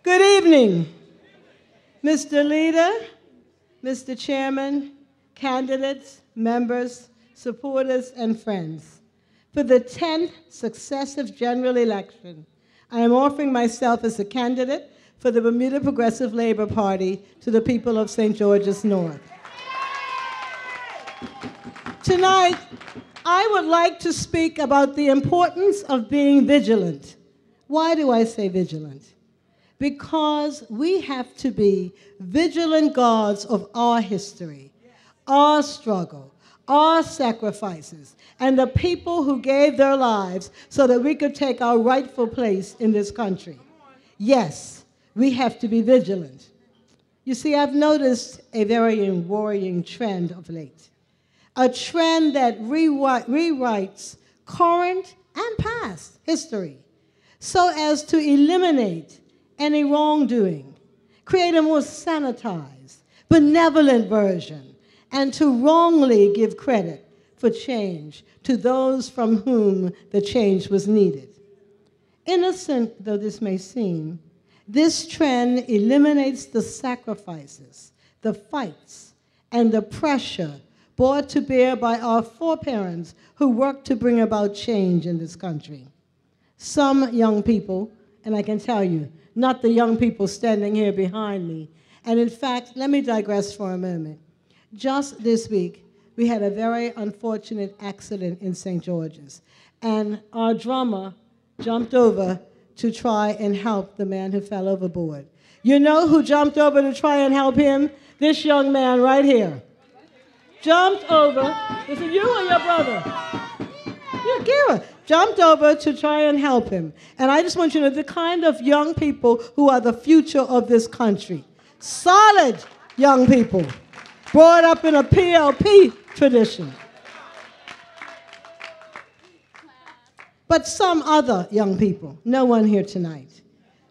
Good evening, Mr. Leader, Mr. Chairman, candidates, members, supporters, and friends. For the 10th successive general election, I am offering myself as a candidate for the Bermuda Progressive Labor Party to the people of St. George's North. Tonight, I would like to speak about the importance of being vigilant. Why do I say vigilant? Because we have to be vigilant guards of our history, our struggle, our sacrifices, and the people who gave their lives so that we could take our rightful place in this country. Yes, we have to be vigilant. You see, I've noticed a very worrying trend of late, a trend that rewrites current and past history so as to eliminate any wrongdoing, create a more sanitized, benevolent version, and to wrongly give credit for change to those from whom the change was needed. Innocent though this may seem, this trend eliminates the sacrifices, the fights, and the pressure brought to bear by our foreparents who worked to bring about change in this country. Some young people, and I can tell you, not the young people standing here behind me. And in fact, let me digress for a moment. Just this week, we had a very unfortunate accident in St. George's, and our drummer jumped over to try and help the man who fell overboard. You know who jumped over to try and help him? This young man right here. Jumped over. Is it you or your brother? Yeah, Kira. Jumped over to try and help him. And I just want you to know the kind of young people who are the future of this country. Solid young people, brought up in a PLP tradition. But some other young people, no one here tonight,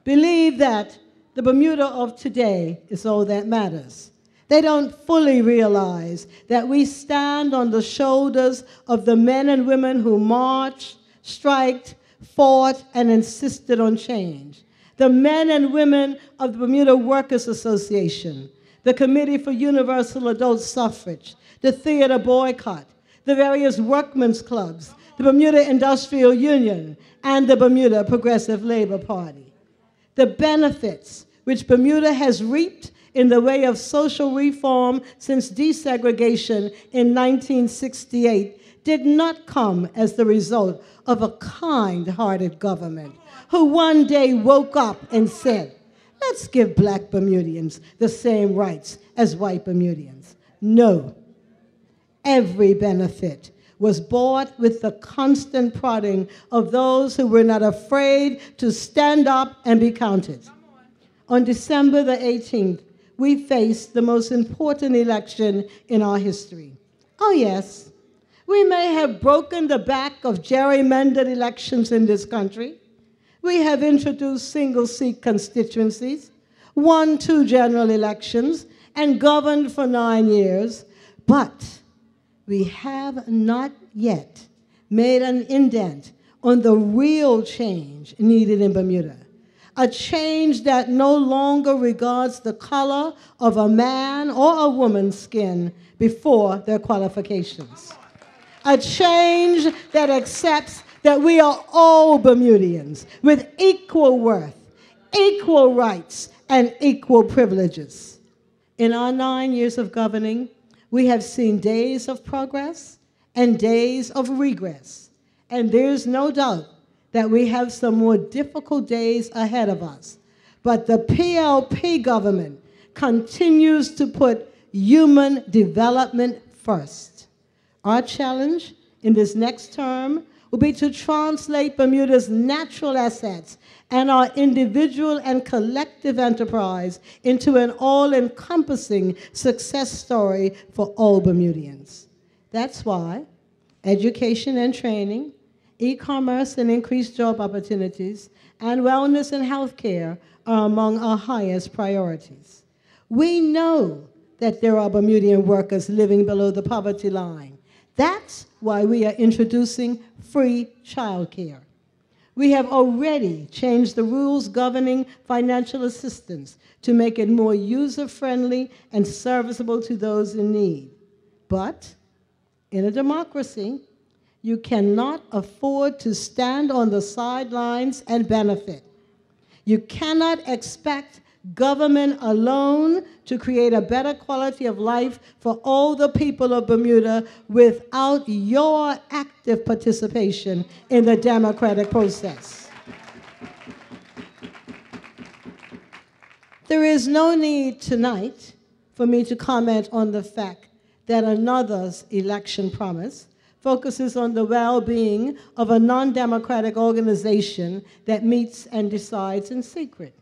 believe that the Bermuda of today is all that matters. They don't fully realize that we stand on the shoulders of the men and women who marched, striked, fought, and insisted on change. The men and women of the Bermuda Workers Association, the Committee for Universal Adult Suffrage, the Theater Boycott, the various workmen's clubs, the Bermuda Industrial Union, and the Bermuda Progressive Labor Party. The benefits which Bermuda has reaped in the way of social reform since desegregation in 1968 did not come as the result of a kind-hearted government who one day woke up and said, let's give black Bermudians the same rights as white Bermudians. No. Every benefit was bought with the constant prodding of those who were not afraid to stand up and be counted. On December the 18th, we faced the most important election in our history. Oh yes, we may have broken the back of gerrymandered elections in this country. We have introduced single-seat constituencies, won 2 general elections, and governed for 9 years, but we have not yet made an indent on the real change needed in Bermuda. A change that no longer regards the color of a man or a woman's skin before their qualifications. A change that accepts that we are all Bermudians with equal worth, equal rights, and equal privileges. In our 9 years of governing, we have seen days of progress and days of regress. And there's no doubt that we have some more difficult days ahead of us. But the PLP government continues to put human development first. Our challenge in this next term will be to translate Bermuda's natural assets and our individual and collective enterprise into an all-encompassing success story for all Bermudians. That's why education and training, e-commerce and increased job opportunities, and wellness and health care are among our highest priorities. We know that there are Bermudian workers living below the poverty line. That's why we are introducing free childcare. We have already changed the rules governing financial assistance to make it more user-friendly and serviceable to those in need. But in a democracy, you cannot afford to stand on the sidelines and benefit. You cannot expect government alone to create a better quality of life for all the people of Bermuda without your active participation in the democratic process. There is no need tonight for me to comment on the fact that another's election promise focuses on the well-being of a non-democratic organization that meets and decides in secret.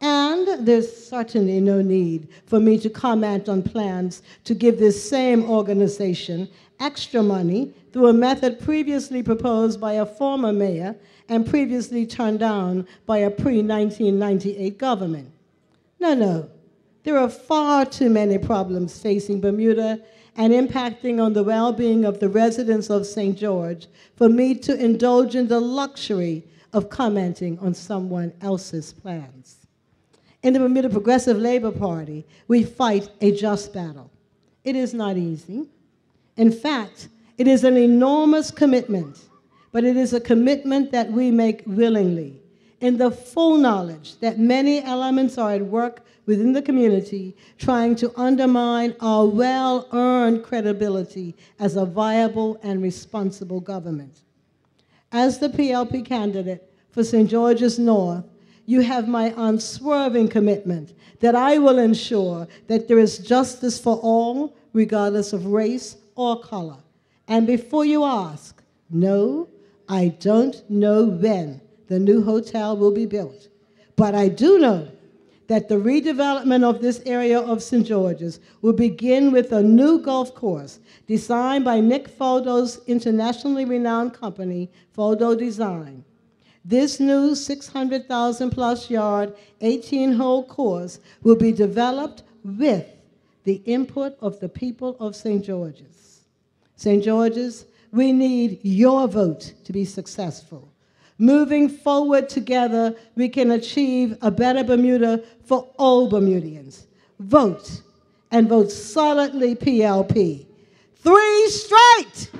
And there's certainly no need for me to comment on plans to give this same organization extra money through a method previously proposed by a former mayor and previously turned down by a pre-1998 government. No. There are far too many problems facing Bermuda and impacting on the well-being of the residents of St. George for me to indulge in the luxury of commenting on someone else's plans. In the Bermuda Progressive Labor Party, we fight a just battle. It is not easy. In fact, it is an enormous commitment, but it is a commitment that we make willingly, in the full knowledge that many elements are at work within the community trying to undermine our well-earned credibility as a viable and responsible government. As the PLP candidate for St. George's North, you have my unswerving commitment that I will ensure that there is justice for all, regardless of race or color. And before you ask, no, I don't know when the new hotel will be built. But I do know that the redevelopment of this area of St. George's will begin with a new golf course designed by Nick Fodo's internationally renowned company, Fodo Design. This new 600,000-plus yard, 18-hole course will be developed with the input of the people of St. George's. St. George's, we need your vote to be successful. Moving forward together, we can achieve a better Bermuda for all Bermudians. Vote, and vote solidly PLP. 3 straight!